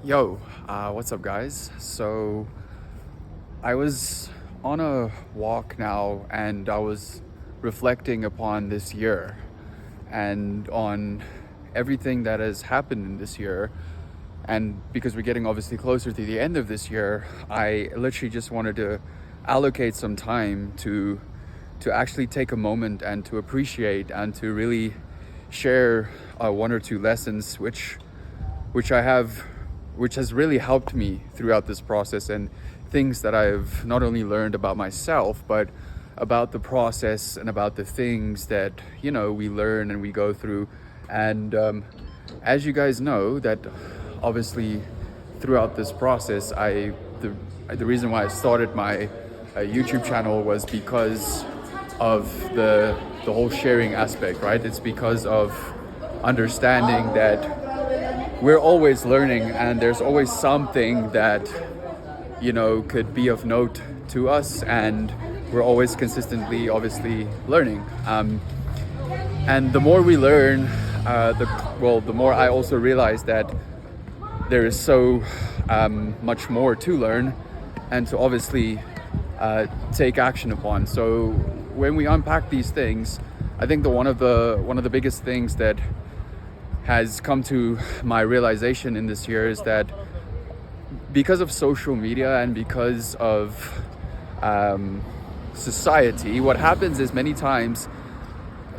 Yo, what's up, guys? So, I was on a walk now and I was reflecting upon this year and on everything that has happened in this year. And because we're getting obviously closer to the end of this year, I literally just wanted to allocate some time to actually take a moment and to appreciate and to really share one or two lessons which I have, which has really helped me throughout this process, and things that I've not only learned about myself, but about the process and about the things that, we learn and we go through. And as you guys know, that obviously throughout this process, the reason why I started my YouTube channel was because of the whole sharing aspect, right? It's because of understanding that we're always learning and there's always something that could be of note to us, and we're always consistently obviously learning, and the more we learn, the more I also realize that there is so much more to learn and to obviously take action upon. So when we unpack these things, I think one of the biggest things that has come to my realization in this year is that because of social media and because of society, what happens is many times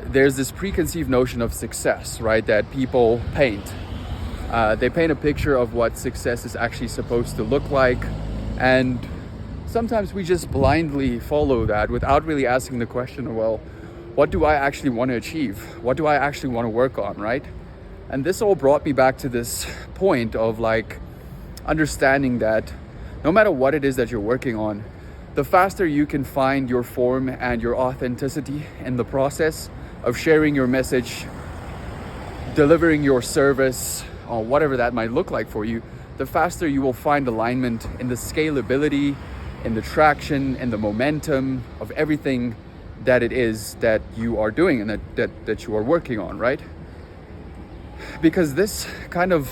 there's this preconceived notion of success, right? That people paint. They paint a picture of what success is actually supposed to look like, and sometimes we just blindly follow that without really asking the question, well, what do I actually want to achieve? What do I actually want to work on, right? And this all brought me back to this point of understanding that no matter what it is that you're working on, the faster you can find your form and your authenticity in the process of sharing your message, delivering your service, or whatever that might look like for you, the faster you will find alignment in the scalability, in the traction, in the momentum of everything that it is that you are doing and that you are working on, right? Because this kind of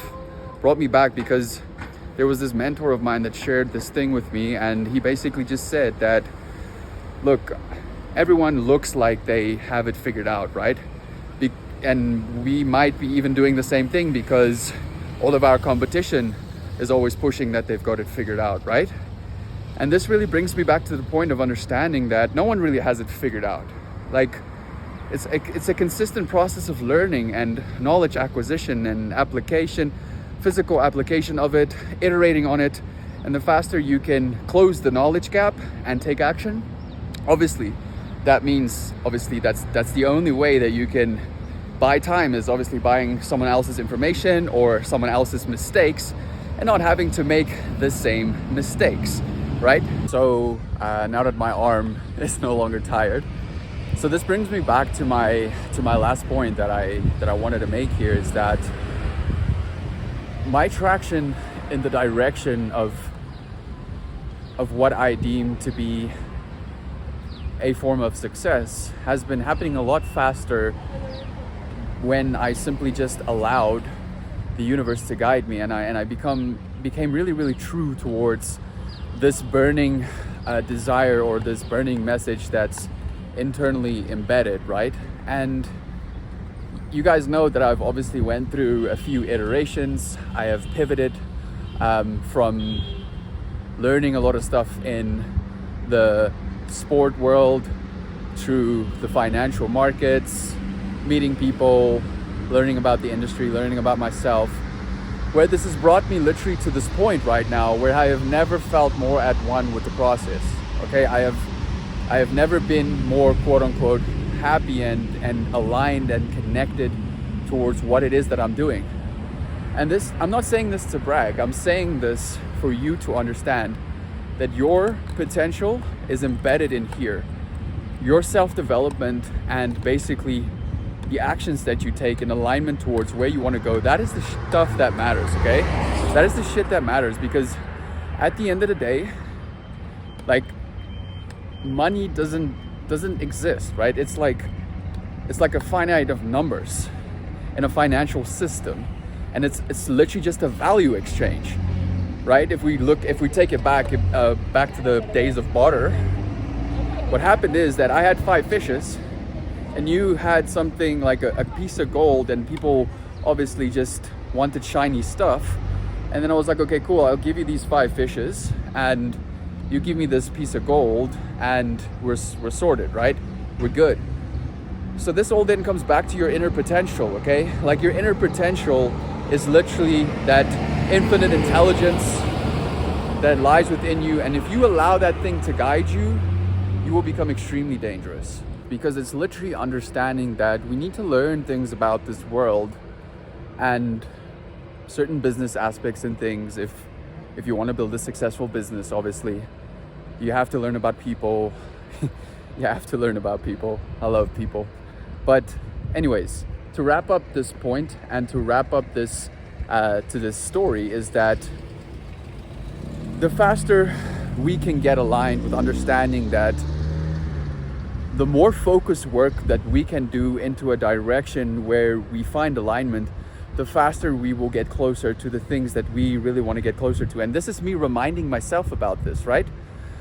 brought me back, because there was this mentor of mine that shared this thing with me, and he basically just said that, look, everyone looks like they have it figured out, right? And we might be even doing the same thing because all of our competition is always pushing that they've got it figured out, right? And this really brings me back to the point of understanding that no one really has it figured out. It's a consistent process of learning and knowledge acquisition and application, physical application of it, iterating on it. And the faster you can close the knowledge gap and take action, obviously that's the only way that you can buy time, is obviously buying someone else's information or someone else's mistakes and not having to make the same mistakes, right? So now that my arm is no longer tired, so this brings me back to my last point that I wanted to make here, is that my traction in the direction of what I deem to be a form of success has been happening a lot faster when I simply just allowed the universe to guide me, and I became really, really true towards this burning desire, or this burning message that's internally embedded, right? And you guys know that I've obviously went through a few iterations. I have pivoted from learning a lot of stuff in the sport world through the financial markets, meeting people, learning about the industry, learning about myself, where this has brought me literally to this point right now where I have never felt more at one with the process. Okay, I have never been more quote unquote happy and aligned and connected towards what it is that I'm doing. And this, I'm not saying this to brag, I'm saying this for you to understand that your potential is embedded in here. Your self-development and basically the actions that you take in alignment towards where you want to go, that is the stuff that matters, okay? That is the shit that matters, because at the end of the day, money doesn't exist, right? It's like a finite of numbers in a financial system. And it's literally just a value exchange, right? If we take it back to the days of barter, what happened is that I had 5 fishes and you had something like a piece of gold, and people obviously just wanted shiny stuff. And then I was like, okay, cool, I'll give you these 5 fishes and you give me this piece of gold, and we're sorted, right? We're good. So this all then comes back to your inner potential, okay? Like, your inner potential is literally that infinite intelligence that lies within you. And if you allow that thing to guide you, you will become extremely dangerous, because it's literally understanding that we need to learn things about this world and certain business aspects and things. If you want to build a successful business, obviously, you have to learn about people. You have to learn about people. I love people. But anyways, to wrap up this point and to wrap up this to this story is that the faster we can get aligned with understanding that the more focused work that we can do into a direction where we find alignment, the faster we will get closer to the things that we really want to get closer to. And this is me reminding myself about this, right?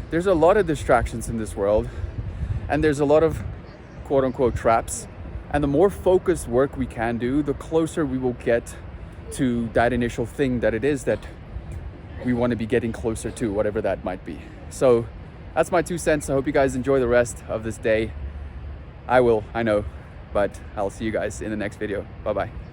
There's a lot of distractions in this world, and there's a lot of quote unquote traps. And the more focused work we can do, the closer we will get to that initial thing that it is that we want to be getting closer to, whatever that might be. So that's my 2 cents. I hope you guys enjoy the rest of this day. I will, I know, but I'll see you guys in the next video. Bye-bye.